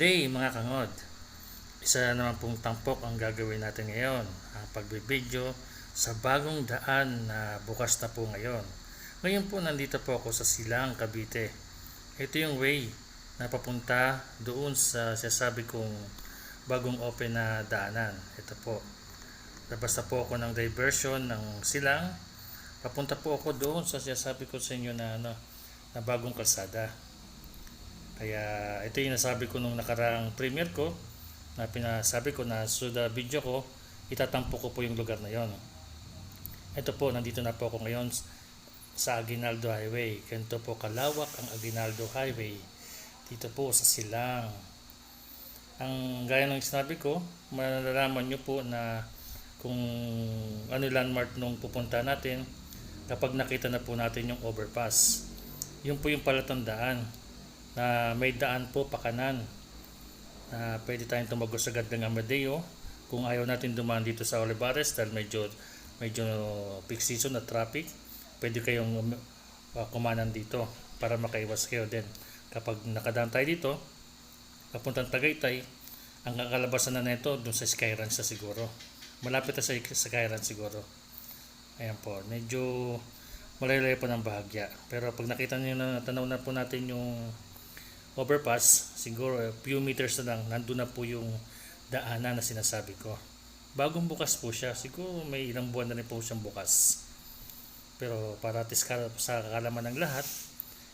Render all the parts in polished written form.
Today mga kangod, isa na naman pong tampok ang gagawin natin ngayon, ang pagbibideo sa bagong daan na bukas na po ngayon. Ngayon po nandito po ako sa Silang, Cavite. Ito yung way na papunta doon sa sinasabi kong bagong open na daanan. Ito po, labas na po ako ng diversion ng Silang. Papunta po ako doon sa sinasabi ko sa inyo na bagong kalsada. Kaya ito yung nasabi ko nung nakaraang premiere ko, na pinasabi ko na suda video ko, itatampo ko po yung lugar na yon. Ito po, nandito na po ako ngayon sa Aguinaldo Highway. Ganito po kalawak ang Aguinaldo Highway dito po sa Silang. Ang gaya ng sinabi ko, malalaman nyo po na kung ano landmark nung pupunta natin kapag nakita na po natin yung overpass. Yun po yung palatandaan na may daan po pakanan na pwede tayong tumagos agad ng Amadeo kung ayaw natin dumaan dito sa Olivares dahil medyo peak season na traffic. Pwede kayong kumanan dito para makaiwas kayo din. Kapag nakadaan tayo dito papuntang Tagaytay, ang kakalabasan na nito dun sa Skyranch na siguro, malapit na sa Skyranch siguro. Ayan po, medyo malayo-layo po ng bahagya, pero pag nakita niyo na tanaw na po natin yung overpass, siguro few meters na lang nandun na po yung daanan na sinasabi ko. Bagong bukas po siya, siguro may ilang buwan na rin po siyang bukas, pero para sa kakalaman ng lahat,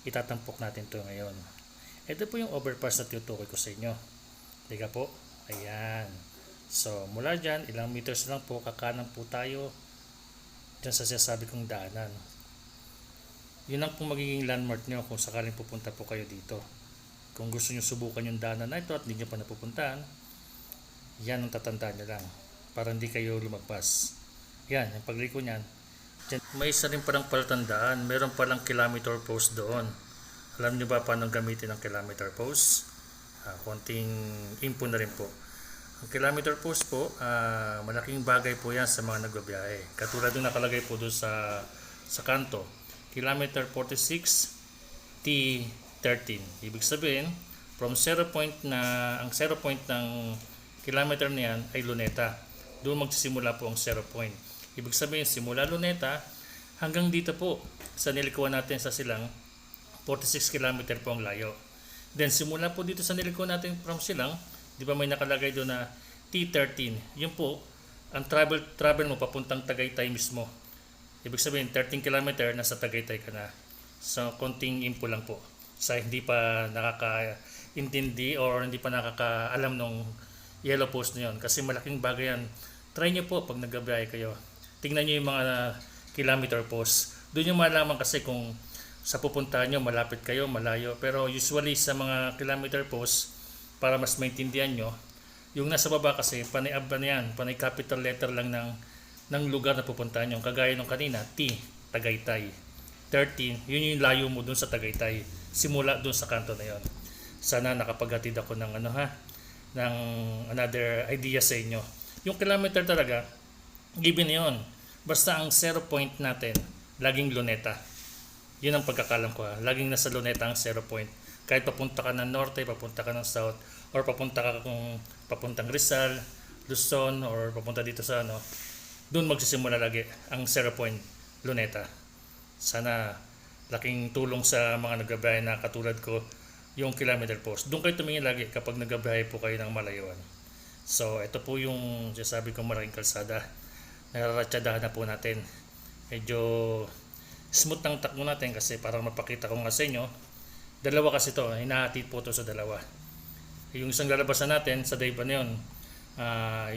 itatampok natin to ngayon. Ito po yung overpass na tinutukoy ko sa inyo. Liga po, ayan. So mula dyan, ilang meters lang po, kakanan po tayo dyan sa sinasabi kong daanan. Yun ang pong magiging landmark nyo kung sakaling pupunta po kayo dito. Kung gusto nyo subukan yung daanan na ito at hindi nyo pa napupuntahan, yan ang tatandaan nyo lang para hindi kayo lumagpas. Yan, yung pagliko nyan. May isa rin palang palatandaan, meron palang kilometer post doon. Alam nyo ba paano gamitin ang kilometer post? Konting info na rin po. Ang kilometer post po, malaking bagay po yan sa mga nagbabiyahe. Katulad yung nakalagay po doon sa kanto, kilometer 46 T13. Ibig sabihin, from 0 point na, ang 0 point ng kilometer na yan ay Luneta. Doon magsisimula po ang 0 point. Ibig sabihin, simula Luneta hanggang dito po sa nilikuan natin sa Silang, 46 km po ang layo. Then simula po dito sa nilikuan natin from Silang, di ba may nakalagay doon na T13. Yun po, ang travel mo papuntang Tagaytay mismo. Ibig sabihin, 13 km nasa Tagaytay ka na. So, konting info lang po. Sa hindi pa nakakaintindi or hindi pa nakakaalam ng yellow post na yun. Kasi malaking bagay yan. Try nyo po pag nagbabiyahe kayo. Tingnan nyo yung mga kilometer post. Doon nyo malaman kasi kung sa pupuntahan nyo, malapit kayo, malayo. Pero usually sa mga kilometer post, para mas maintindihan nyo, yung nasa baba kasi, panay capital letter lang ng lugar na pupuntahan nyo. Kagaya nung kanina, T, Tagaytay. 13, yun yung layo mo dun sa Tagaytay. Simula dun sa kanto na yun. Sana nakapaghatid ako ng ng another idea sa inyo. Yung kilometer talaga, given yun. Basta ang 0 point natin, laging Luneta. Yun ang pagkakalam ko. Laging nasa Luneta ang 0 point. Kahit papunta ka ng norte, papunta ka ng south, or papunta ka kung papuntang Rizal, Luzon, or papunta dito sa doon magsisimula lagi ang 0 point Luneta. Sana laking tulong sa mga nagbabiyahe na katulad ko yung kilometer post. Doon kayo tumingin lagi kapag nagbabiyahe po kayo ng malayuan. So ito po yung sabi kong malaking kalsada. Nararatsyadahan na po natin. Medyo smooth ang takbo natin kasi parang mapakita ko nga sa inyo. Dalawa kasi to, hinahatid po to sa dalawa. Yung isang lalabasan natin sa Dayba na yun,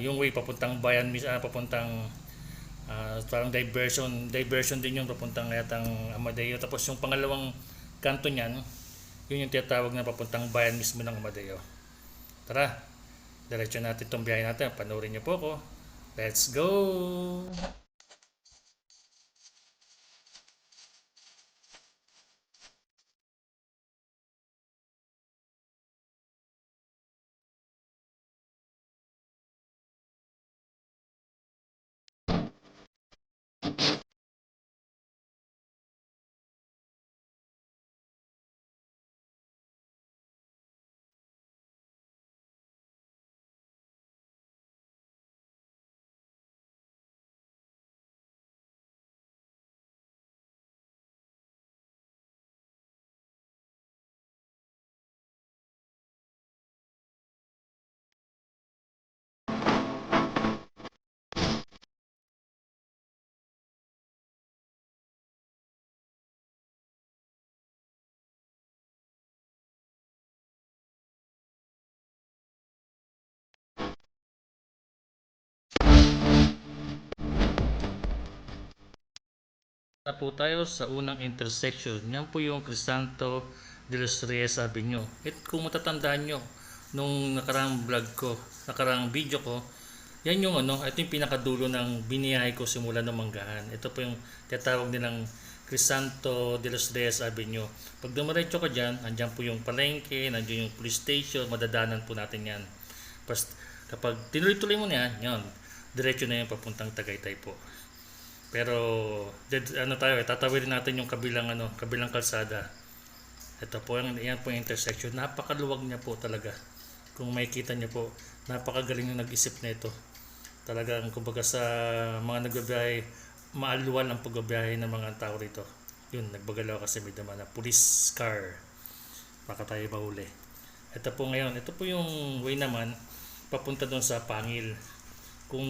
yung way papuntang bayan, papuntang parang diversion din yung papuntang yatang Amadeo. Tapos yung pangalawang kanto niyan, yun yung tinatawag na papuntang bayan mismo ng Amadeo. Tara, diretso natin itong biyahe natin. Panoorin niyo po ako. Let's go! Na po tayo sa unang intersection. Yan po yung Crisanto de los Reyes Avenue. At kung matatandaan nyo, nung nakarang vlog ko, nakarang video ko, yan yung ito yung pinakadulo ng biniyahe ko simula ng Manggahan. Ito po yung tinatawag nilang Crisanto de los Reyes Avenue. Pag dumiretso ka dyan, andyan po yung palengke, nandiyan yung police station, madadanan po natin yan. Kapag tinuloy-tuloy mo na yan, diretso na yung papuntang Tagaytay po. Pero tatawirin natin yung kabilang kalsada. Ito po yan po yung intersection. Napakaluwag niya po talaga. Kung makikita niyo po, napakagaling yung nag-isip na ito. Talagang kumbaga sa mga nagbabiyahe, maaluwal ang pagbabiyahe ng mga tao rito. Yun, nagbagalaw kasi may dama na police car. Baka tayo mahuli. Ito po ngayon, ito po yung way naman papunta doon sa Pangil. Kung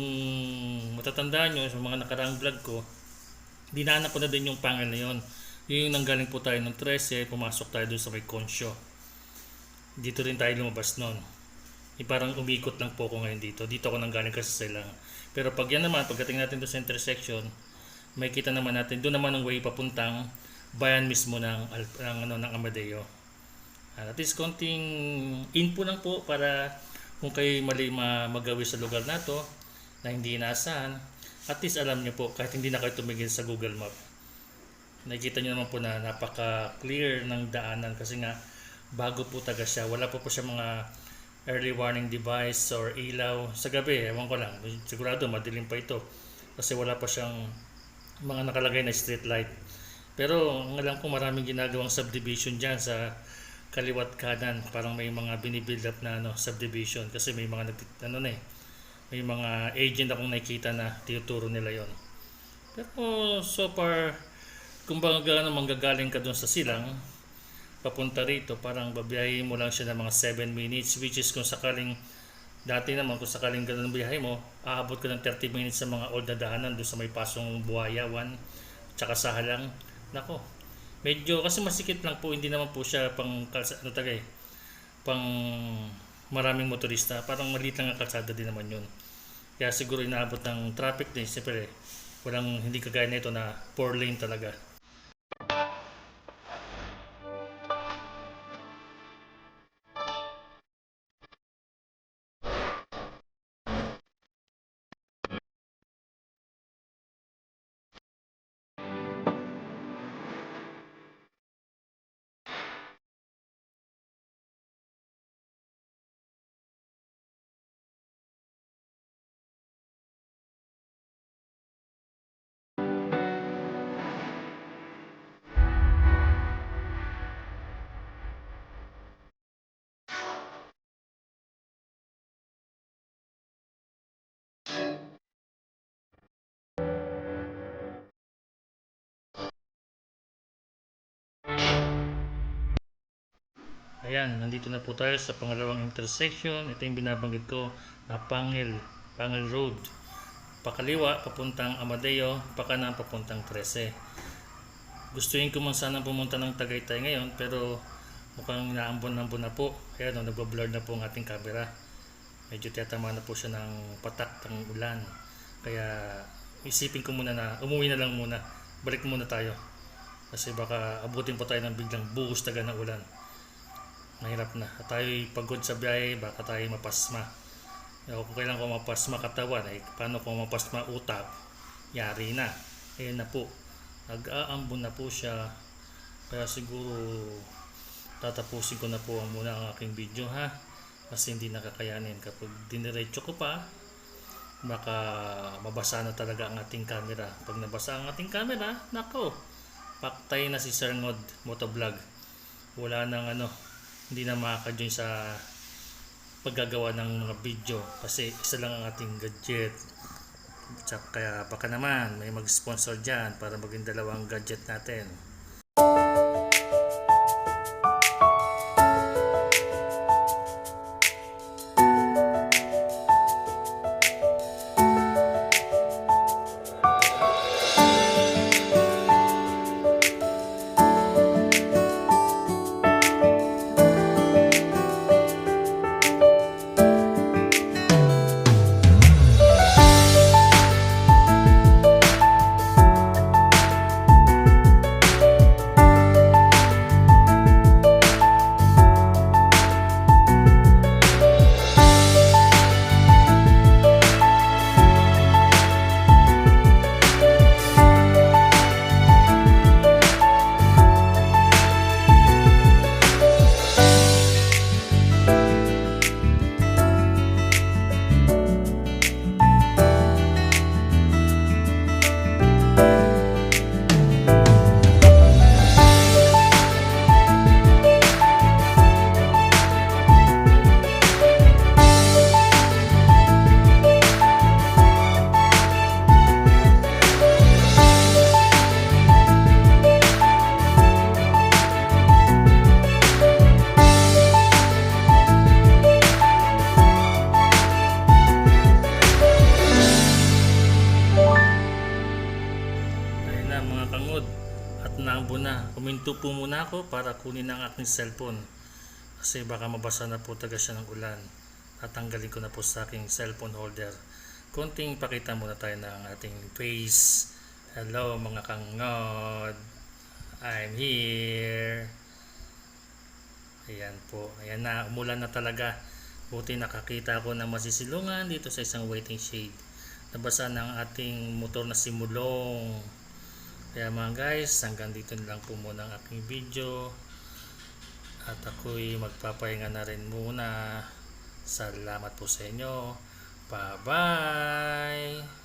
matatandaan nyo sa mga nakaraang vlog ko, dinaanan ko na din yung Pangil na yun. Yung nanggaling po tayo ng 13, pumasok tayo doon sa may Consyo. Dito rin tayo lumabas noon. Parang umikot lang po ako ngayon dito. Dito ako nanggaling kasi sa Silang. Pero pag yan naman, pagdating natin doon sa intersection, may kita naman natin, doon naman ang way papuntang bayan mismo ng Amadeo. At least konting info lang po para kung kayo mali magawi sa lugar na to na hindi inaasahan, at least alam niyo po kahit hindi na kayo tumigil sa Google Map. Nakikita niyo naman po na napaka-clear ng daanan kasi nga bago po taga siya. Wala po siya mga early warning device or ilaw. Sa gabi, ewan ko lang, sigurado madilim pa ito kasi wala pa siyang mga nakalagay na street light. Pero ang alam ko maraming ginagawang subdivision dyan sa kaliwat kanan, parang may mga binibuild up na subdivision kasi may mga may mga agent akong nakikita na tinuturo nila yon. Pero so far, kung baga manggagaling ka doon sa Silang papunta rito, parang babiyahin mo lang siya ng mga 7 minutes, which is kung sakaling dati naman kung sakaling ganun ang biyahe mo, aabot ka ng 30 minutes sa mga old na daanan doon sa may pasong Buhaya 1 tsaka Sahalang. Nako, medyo kasi masikip lang po, hindi naman po siya pang pang maraming motorista, parang maliit lang ang kalsada din naman yun. Kaya siguro inaabot ng traffic din, siyempre hindi kagaya nito na 4 lane talaga. Ayan, nandito na po tayo sa pangalawang intersection. Ito yung binabanggit ko na Pangil Road. Pakaliwa, papuntang Amadeo, pakanan, papuntang 13. Gustuin ko man sana pumunta ng Tagaytay ngayon, pero mukhang naambon-ambon na po. Kaya nagbablur na po ang ating camera. Medyo tiyatama na po siya ng patak ng ulan. Kaya isipin ko muna na umuwi na lang muna. Balik muna tayo. Kasi baka abutin po tayo ng biglang buhos taga ng ulan. Mahirap na. At tayo'y pagod sa biyahe, baka tayo mapasma. Kung kailan ko mapasma katawan, paano kung mapasma utak? Yari na. Ayan na po. Nag-aambon na po siya. Kaya siguro tatapusin ko na po muna ang aking video ha. Kasi hindi nakakayanin. Kapag diniretso ko pa, baka mabasa na talaga ang ating camera. Pag nabasa ang ating camera, nako, paktay na si Sir Ngod Motovlog. Wala nang hindi na makaka-join sa paggagawa ng mga video kasi isa lang ang ating gadget. Kaya baka naman may mag-sponsor dyan para maging dalawang gadget natin. ako para kunin ang aking cellphone. Kasi baka mabasa na po taga siya ng ulan. Tatanggalin ko na po sa aking cellphone holder. Konting pakita muna tayo ng ating face. Hello mga kangod. I'm here. Ayan po. Ayan na. Umulan na talaga. Buti nakakita ako ng masisilungan dito sa isang waiting shade. Nabasa ng ating motor na simulong. Kaya mga guys, hanggang dito na lang po muna ang aking video. At ako'y magpapahinga na rin muna. Salamat po sa inyo. Bye-bye!